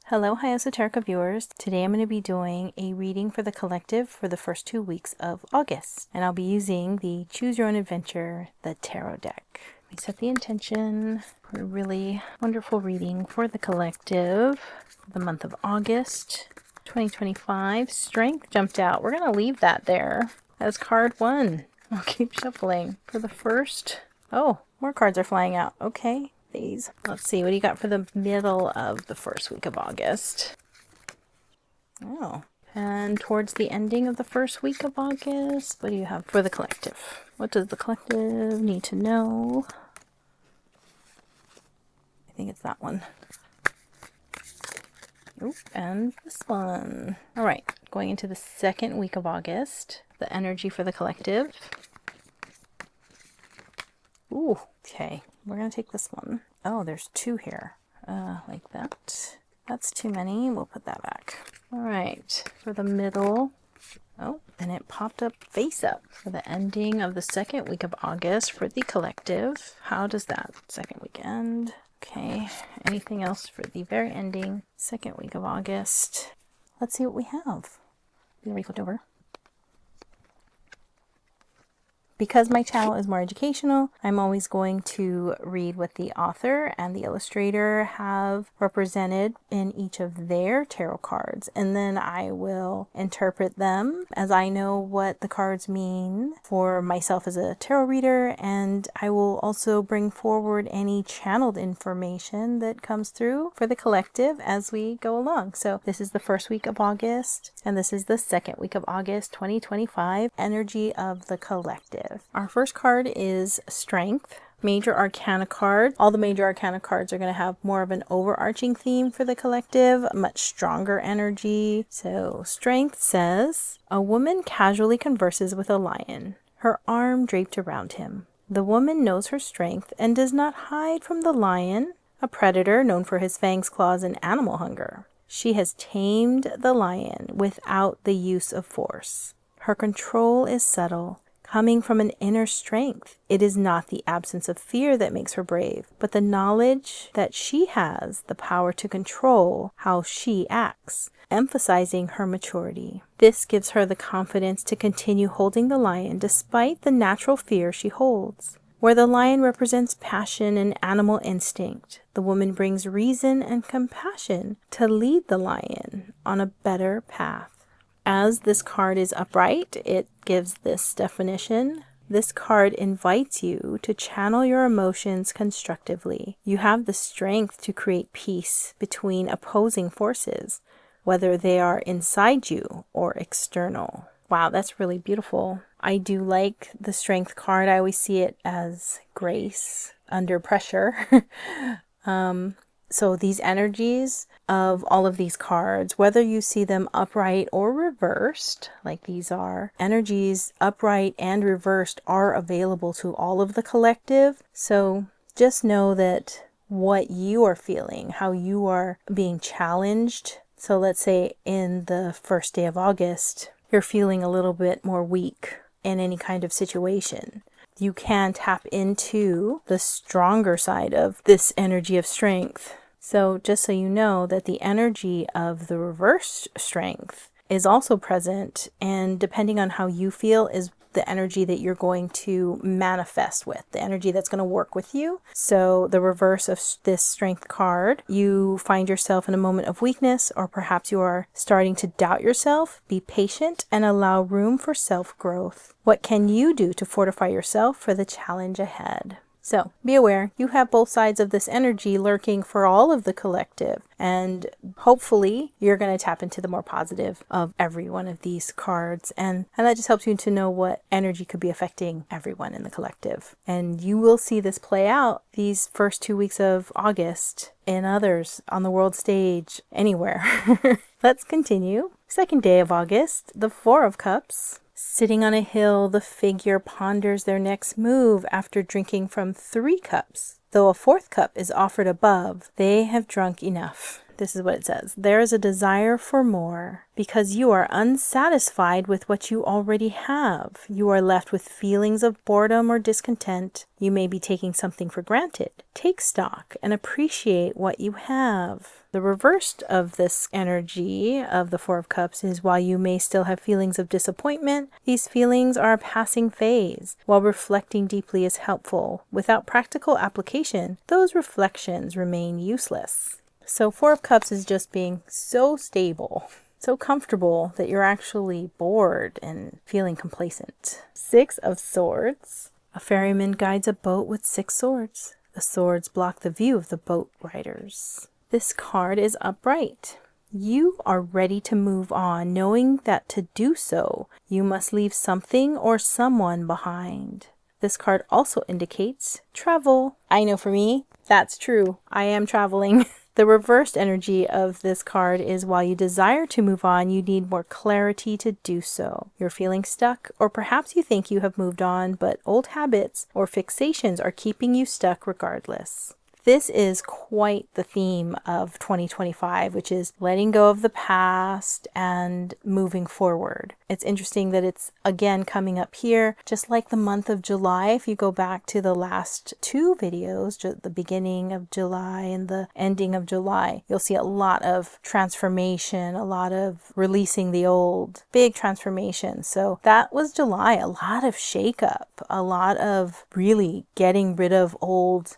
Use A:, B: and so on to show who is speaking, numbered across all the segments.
A: Hello, Hi Esoterica viewers. Today I'm going to be doing a reading for the collective for the first 2 weeks of August. And I'll be using the Choose Your Own Adventure, the Tarot deck. Let me set the intention for a really wonderful reading for the collective for the month of August 2025. Strength jumped out. We're going to leave that there as card 1. I'll keep shuffling. For the first... Oh, more cards are flying out. Okay. These. Let's see, what do you got for the middle of the first week of August? Oh, and towards the ending of the first week of August, what do you have for the collective? What does the collective need to know? I think it's that one. Oop, and this one. All right, going into the second week of August, the energy for the collective. Ooh, okay. We're going to take this one. Oh, there's 2 here. Like that. That's too many. We'll put that back. All right. For the middle. Oh, then it popped up face up for the ending of the second week of August for the collective. How does that second week end? Okay. Anything else for the very ending second week of August? Let's see what we have. We already flipped over. Because my channel is more educational, I'm always going to read what the author and the illustrator have represented in each of their tarot cards. And then I will interpret them as I know what the cards mean for myself as a tarot reader. And I will also bring forward any channeled information that comes through for the collective as we go along. So this is the first week of August, and this is the second week of August 2025, energy of the collective. Our first card is Strength, Major Arcana card. All the Major Arcana cards are going to have more of an overarching theme for the collective, much stronger energy. So Strength says, a woman casually converses with a lion, her arm draped around him. The woman knows her strength and does not hide from the lion, a predator known for his fangs, claws, and animal hunger. She has tamed the lion without the use of force. Her control is subtle, coming from an inner strength. It is not the absence of fear that makes her brave, but the knowledge that she has the power to control how she acts, emphasizing her maturity. This gives her the confidence to continue holding the lion despite the natural fear she holds. Where the lion represents passion and animal instinct, the woman brings reason and compassion to lead the lion on a better path. As this card is upright, it gives this definition. This card invites you to channel your emotions constructively. You have the strength to create peace between opposing forces, whether they are inside you or external. Wow, that's really beautiful. I do like the Strength card. I always see it as grace under pressure. So these energies of all of these cards, whether you see them upright or reversed, like these are, energies upright and reversed are available to all of the collective. So just know that what you are feeling, how you are being challenged. So let's say in the first day of August, you're feeling a little bit more weak in any kind of situation. You can tap into the stronger side of this energy of strength. So just so you know that the energy of the reversed strength is also present, and depending on how you feel is the energy that you're going to manifest with, the energy that's going to work with you. So the reverse of this Strength card, you find yourself in a moment of weakness, or perhaps you are starting to doubt yourself. Be patient and allow room for self-growth. What can you do to fortify yourself for the challenge ahead? So be aware, you have both sides of this energy lurking for all of the collective, and hopefully you're going to tap into the more positive of every one of these cards, and that just helps you to know what energy could be affecting everyone in the collective. And you will see this play out these first 2 weeks of August in others, on the world stage, anywhere. Let's continue. Second day of August, the Four of Cups. Sitting on a hill, the figure ponders their next move after drinking from 3 cups. Though a 4th cup is offered above, they have drunk enough. This is what it says. There is a desire for more because you are unsatisfied with what you already have. You are left with feelings of boredom or discontent. You may be taking something for granted. Take stock and appreciate what you have. The reverse of this energy of the Four of Cups is while you may still have feelings of disappointment, these feelings are a passing phase. While reflecting deeply is helpful, without practical application, those reflections remain useless. So Four of Cups is just being so stable, so comfortable that you're actually bored and feeling complacent. Six of Swords. A ferryman guides a boat with 6 swords. The swords block the view of the boat riders. This card is upright. You are ready to move on, knowing that to do so, you must leave something or someone behind. This card also indicates travel. I know for me, that's true. I am traveling. The reversed energy of this card is while you desire to move on, you need more clarity to do so. You're feeling stuck, or perhaps you think you have moved on, but old habits or fixations are keeping you stuck regardless. This is quite the theme of 2025, which is letting go of the past and moving forward. It's interesting that it's again coming up here, just like the month of July. If you go back to the last 2 videos, the beginning of July and the ending of July, you'll see a lot of transformation, a lot of releasing the old, big transformation. So that was July, a lot of shakeup, a lot of really getting rid of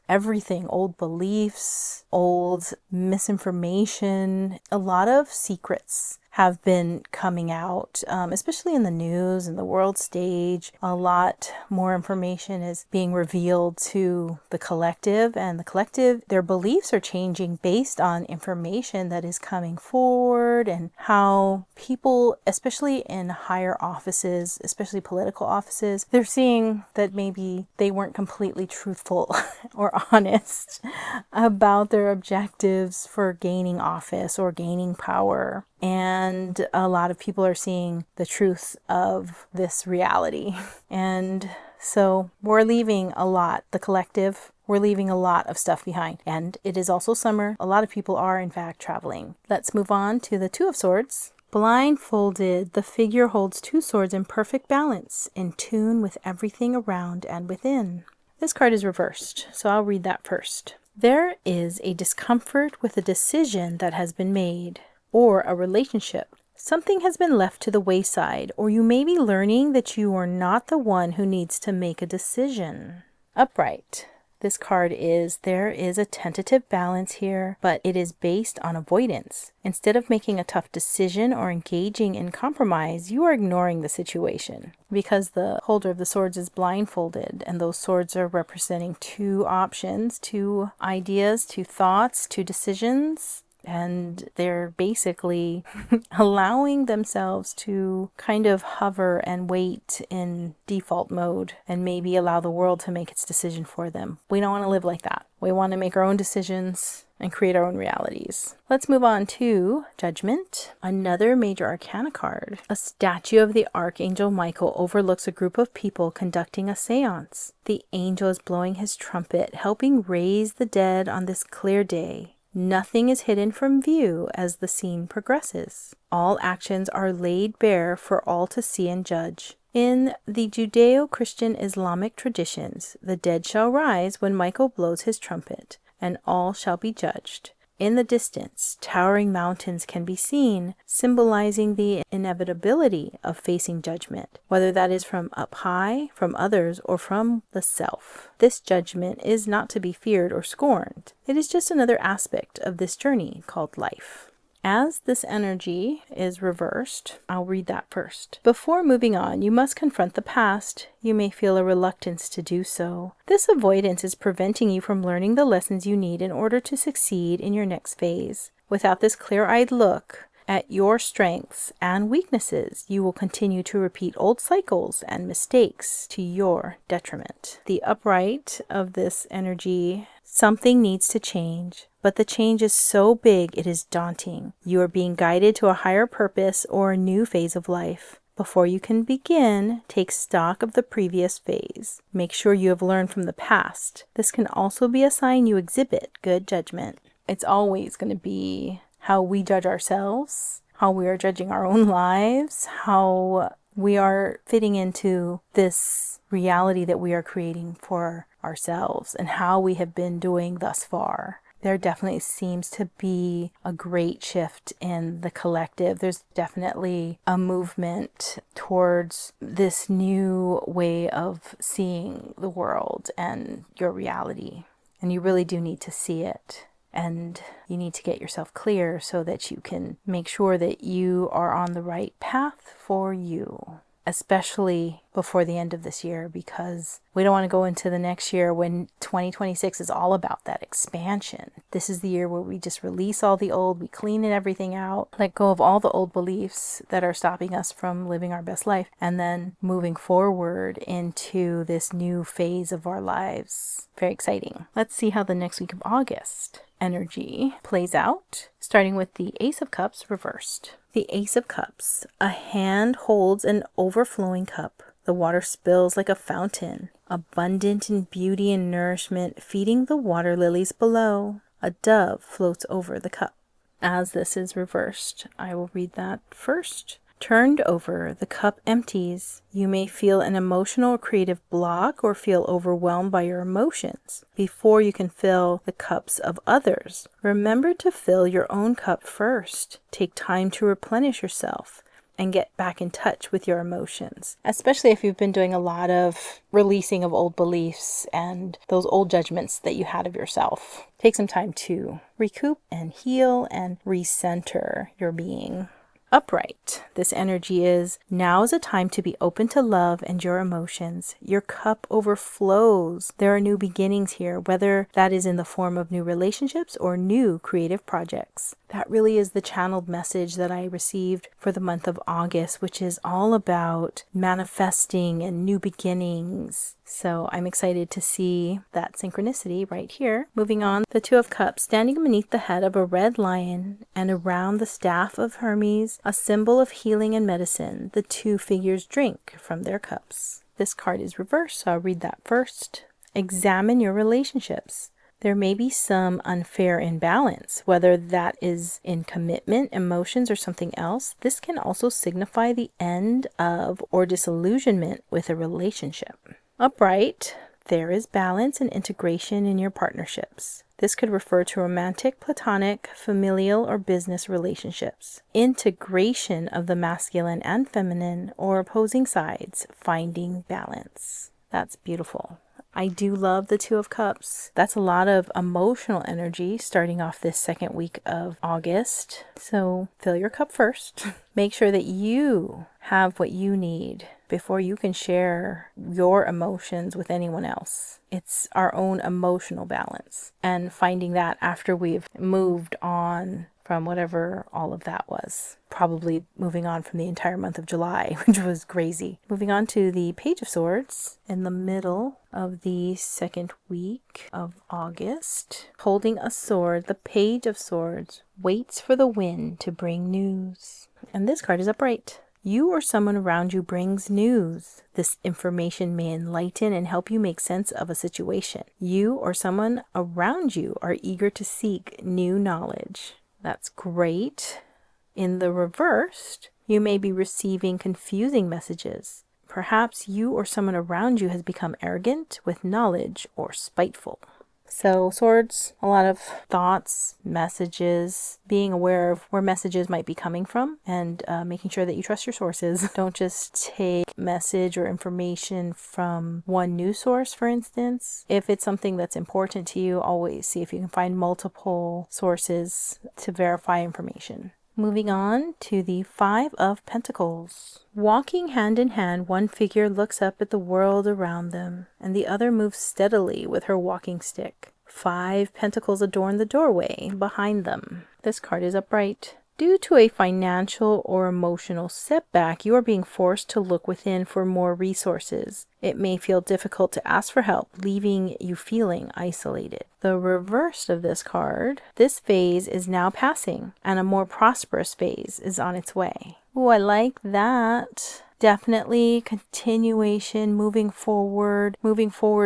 A: everything, old beliefs, old misinformation, a lot of secrets have been coming out, especially in the news and the world stage. A lot more information is being revealed to the collective, and the collective, their beliefs are changing based on information that is coming forward, and how people, especially in higher offices, especially political offices, they're seeing that maybe they weren't completely truthful or honest about their objectives for gaining office or gaining power. And a lot of people are seeing the truth of this reality. And so we're leaving a lot, the collective, we're leaving a lot of stuff behind. And it is also summer. A lot of people are, in fact, traveling. Let's move on to the Two of Swords. Blindfolded, the figure holds 2 swords in perfect balance, in tune with everything around and within. This card is reversed, so I'll read that first. There is a discomfort with a decision that has been made, or a relationship. Something has been left to the wayside, or you may be learning that you are not the one who needs to make a decision. Upright. This card is, there is a tentative balance here, but it is based on avoidance. Instead of making a tough decision or engaging in compromise, you are ignoring the situation. Because the holder of the swords is blindfolded, and those swords are representing 2 options, 2 ideas, 2 thoughts, 2 decisions. And they're basically allowing themselves to kind of hover and wait in default mode and maybe allow the world to make its decision for them. We don't want to live like that. We want to make our own decisions and create our own realities. Let's move on to Judgment, another major arcana card. A statue of the Archangel Michael overlooks a group of people conducting a seance. The angel is blowing his trumpet, helping raise the dead on this clear day. Nothing is hidden from view as the scene progresses. All actions are laid bare for all to see and judge. In the Judeo-Christian Islamic traditions, the dead shall rise when Michael blows his trumpet, and all shall be judged. In the distance, towering mountains can be seen, symbolizing the inevitability of facing judgment, whether that is from up high, from others, or from the self. This judgment is not to be feared or scorned. It is just another aspect of this journey called life. As this energy is reversed, I'll read that first. Before moving on, you must confront the past. You may feel a reluctance to do so. This avoidance is preventing you from learning the lessons you need in order to succeed in your next phase. Without this clear-eyed look at your strengths and weaknesses, you will continue to repeat old cycles and mistakes to your detriment. The upright of this energy, something needs to change. But the change is so big it is daunting. You are being guided to a higher purpose or a new phase of life. Before you can begin, take stock of the previous phase. Make sure you have learned from the past. This can also be a sign you exhibit good judgment. It's always going to be how we judge ourselves, how we are judging our own lives, how we are fitting into this reality that we are creating for ourselves, and how we have been doing thus far. There definitely seems to be a great shift in the collective. There's definitely a movement towards this new way of seeing the world and your reality. And you really do need to see it. And you need to get yourself clear so that you can make sure that you are on the right path for you, especially before the end of this year, because we don't want to go into the next year when 2026 is all about that expansion. This is the year where we just release all the old, we clean everything out, let go of all the old beliefs that are stopping us from living our best life, and then moving forward into this new phase of our lives. Very exciting. Let's see how the next week of August energy plays out, starting with the Ace of Cups reversed. The Ace of Cups. A hand holds an overflowing cup. The water spills like a fountain, abundant in beauty and nourishment, feeding the water lilies below. A dove floats over the cup. As this is reversed, I will read that first. Turned over, the cup empties. You may feel an emotional or creative block or feel overwhelmed by your emotions before you can fill the cups of others. Remember to fill your own cup first. Take time to replenish yourself and get back in touch with your emotions, especially if you've been doing a lot of releasing of old beliefs and those old judgments that you had of yourself. Take some time to recoup and heal and recenter your being. Upright. This energy is, now is a time to be open to love and your emotions. Your cup overflows. There are new beginnings here, whether that is in the form of new relationships or new creative projects. That really is the channeled message that I received for the month of August, which is all about manifesting and new beginnings. So I'm excited to see that synchronicity right here. Moving on, the Two of Cups, standing beneath the head of a red lion and around the staff of Hermes, a symbol of healing and medicine. The two figures drink from their cups. This card is reversed, so I'll read that first. Examine your relationships. There may be some unfair imbalance, whether that is in commitment, emotions, or something else. This can also signify the end of or disillusionment with a relationship. Upright, there is balance and integration in your partnerships. This could refer to romantic, platonic, familial, or business relationships. Integration of the masculine and feminine or opposing sides, finding balance. That's beautiful. I do love the Two of Cups. That's a lot of emotional energy starting off this second week of August. So fill your cup first. Make sure that you have what you need before you can share your emotions with anyone else. It's our own emotional balance and finding that after we've moved on from whatever all of that was. Probably moving on from the entire month of July, which was crazy. Moving on to the Page of Swords in the middle of the second week of August. Holding a sword, the Page of Swords waits for the wind to bring news. And this card is upright. You or someone around you brings news. This information may enlighten and help you make sense of a situation. You or someone around you are eager to seek new knowledge. That's great. In the reversed, you may be receiving confusing messages. Perhaps you or someone around you has become arrogant with knowledge or spiteful. So swords, a lot of thoughts, messages, being aware of where messages might be coming from and making sure that you trust your sources. Don't just take message or information from one news source, for instance. If it's something that's important to you, always see if you can find multiple sources to verify information. Moving on to the Five of Pentacles. Walking hand in hand, one figure looks up at the world around them, and the other moves steadily with her walking stick. 5 pentacles adorn the doorway behind them. This card is upright. Due to a financial or emotional setback, you are being forced to look within for more resources. It may feel difficult to ask for help, leaving you feeling isolated. The reverse of this card, this phase is now passing, and a more prosperous phase is on its way. Oh, I like that. Definitely continuation, moving forward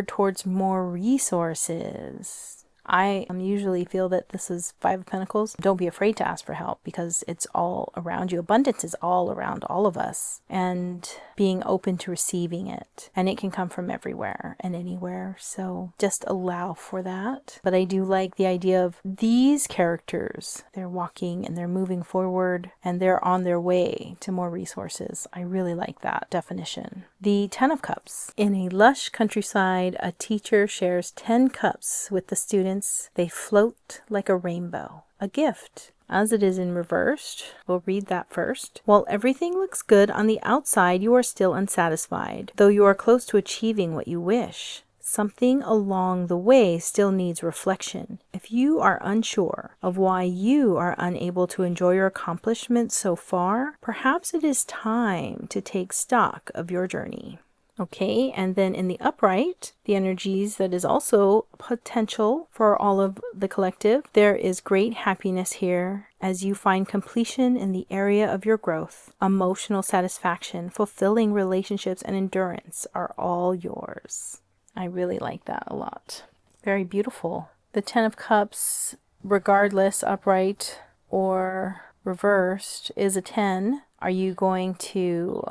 A: towards more resources. I usually feel that this is Five of Pentacles. Don't be afraid to ask for help because it's all around you. Abundance is all around all of us, and being open to receiving it. And it can come from everywhere and anywhere. So just allow for that. But I do like the idea of these characters. They're walking and they're moving forward and they're on their way to more resources. I really like that definition. The Ten of Cups. In a lush countryside, a teacher shares 10 cups with the students. They float like a rainbow. A gift. As it is in reversed, we'll read that first. While everything looks good on the outside, you are still unsatisfied, though you are close to achieving what you wish. Something along the way still needs reflection. If you are unsure of why you are unable to enjoy your accomplishments so far, perhaps it is time to take stock of your journey. Okay, and then in the upright, the energies that is also potential for all of the collective, there is great happiness here as you find completion in the area of your growth. Emotional satisfaction, fulfilling relationships, and endurance are all yours. I really like that a lot. Very beautiful. The Ten of Cups, regardless, upright or reversed, is a 10. Are you going to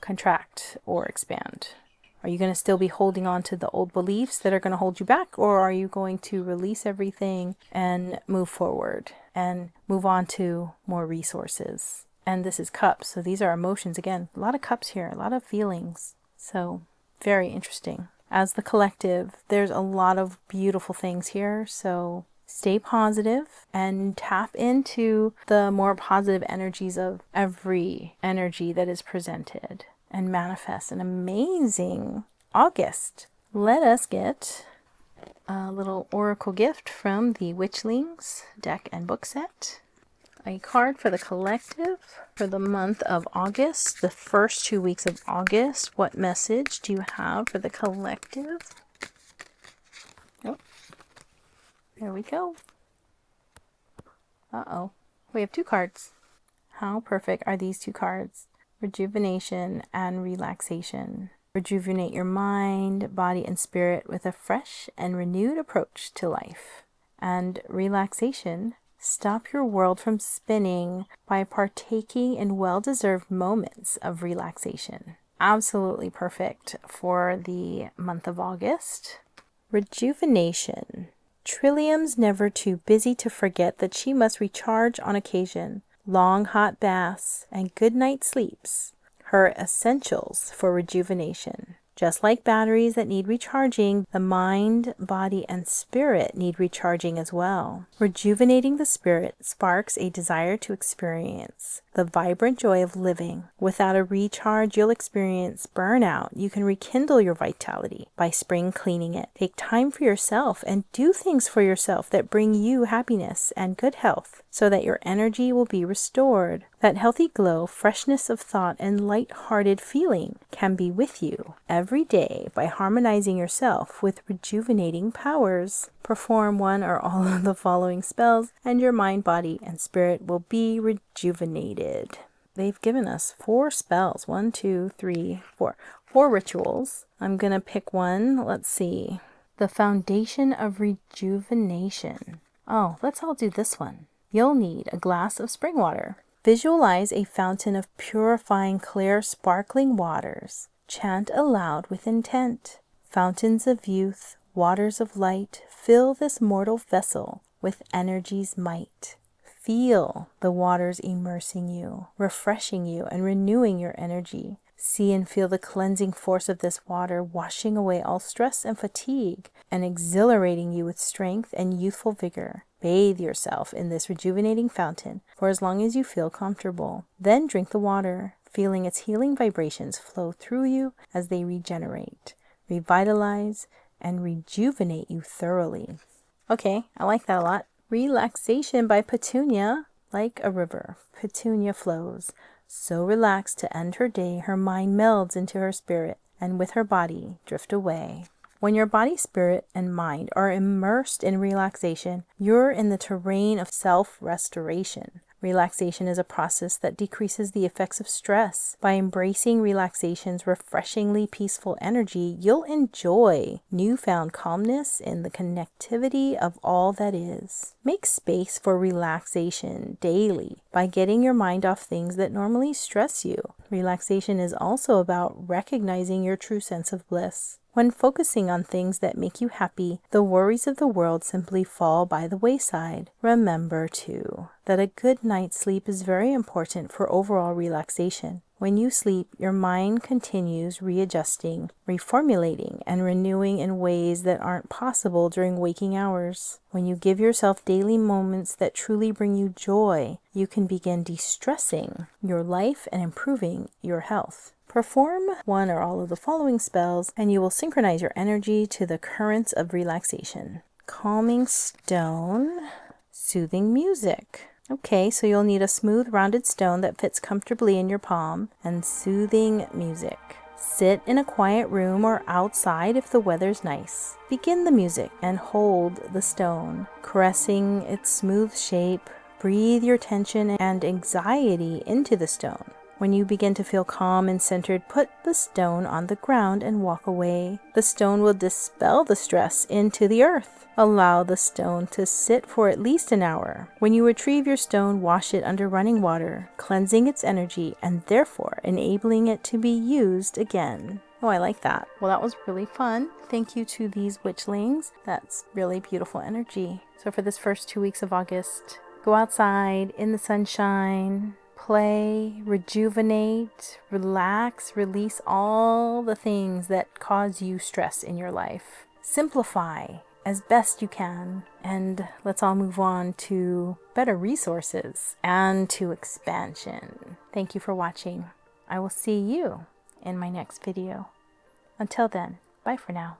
A: contract or expand? Are you going to still be holding on to the old beliefs that are going to hold you back, or are you going to release everything and move forward and move on to more resources? And this is cups, so these are emotions. Again, a lot of cups here, a lot of feelings. So very interesting. As the collective, there's a lot of beautiful things here, so stay positive and tap into the more positive energies of every energy that is presented and manifest an amazing August. Let us get a little oracle gift from the Witchlings deck and book set. A card for the collective for the month of August, the first 2 weeks of August. What message do you have for the collective? Oh, there we go. Uh-oh. We have 2 cards. How perfect are these 2 cards? Rejuvenation and relaxation. Rejuvenate your mind, body, and spirit with a fresh and renewed approach to life. And relaxation. Stop your world from spinning by partaking in well-deserved moments of relaxation. Absolutely perfect for the month of August. Rejuvenation. Trillium's never too busy to forget that she must recharge on occasion. Long hot baths and good night sleeps, her essentials for rejuvenation. Just like batteries that need recharging, the mind, body, and spirit need recharging as well. Rejuvenating the spirit sparks a desire to experience the vibrant joy of living. Without a recharge, you'll experience burnout. You can rekindle your vitality by spring cleaning it. Take time for yourself and do things for yourself that bring you happiness and good health so that your energy will be restored. That healthy glow, freshness of thought, and light-hearted feeling can be with you every day by harmonizing yourself with rejuvenating powers. Perform one or all of the following spells and your mind, body, and spirit will be rejuvenated. They've given us 4 spells. 1, 2, 3, 4. 4 rituals. I'm going to pick one. Let's see. The Foundation of Rejuvenation. Oh, let's all do this one. You'll need a glass of spring water. Visualize a fountain of purifying, clear, sparkling waters. Chant aloud with intent. Fountains of youth, waters of light, fill this mortal vessel with energy's might. Feel the waters immersing you, refreshing you, and renewing your energy. See and feel the cleansing force of this water, washing away all stress and fatigue, and exhilarating you with strength and youthful vigor. Bathe yourself in this rejuvenating fountain for as long as you feel comfortable. Then drink the water, feeling its healing vibrations flow through you as they regenerate, revitalize, and rejuvenate you thoroughly. Okay, I like that a lot. Relaxation by Petunia. Like a river, Petunia flows. So relaxed to end her day, her mind melds into her spirit, and with her body drift away. When your body, spirit, and mind are immersed in relaxation, you're in the terrain of self-restoration. Relaxation is a process that decreases the effects of stress. By embracing relaxation's refreshingly peaceful energy, you'll enjoy newfound calmness in the connectivity of all that is. Make space for relaxation daily by getting your mind off things that normally stress you. Relaxation is also about recognizing your true sense of bliss. When focusing on things that make you happy, the worries of the world simply fall by the wayside. Remember, too, that a good night's sleep is very important for overall relaxation. When you sleep, your mind continues readjusting, reformulating, and renewing in ways that aren't possible during waking hours. When you give yourself daily moments that truly bring you joy, you can begin de-stressing your life and improving your health. Perform one or all of the following spells, and you will synchronize your energy to the currents of relaxation. Calming stone, soothing music. Okay, so you'll need a smooth, rounded stone that fits comfortably in your palm, and soothing music. Sit in a quiet room or outside if the weather's nice. Begin the music and hold the stone, caressing its smooth shape. Breathe your tension and anxiety into the stone. When you begin to feel calm and centered, put the stone on the ground and walk away. The stone will dispel the stress into the earth. Allow the stone to sit for at least an hour. When you retrieve your stone, wash it under running water, cleansing its energy and therefore enabling it to be used again. Oh, I like that. Well, that was really fun. Thank you to these witchlings. That's really beautiful energy. So for this first 2 weeks of August, go outside in the sunshine, play, rejuvenate, relax, release all the things that cause you stress in your life. Simplify as best you can, and let's all move on to better resources and to expansion. Thank you for watching. I will see you in my next video. Until then, bye for now.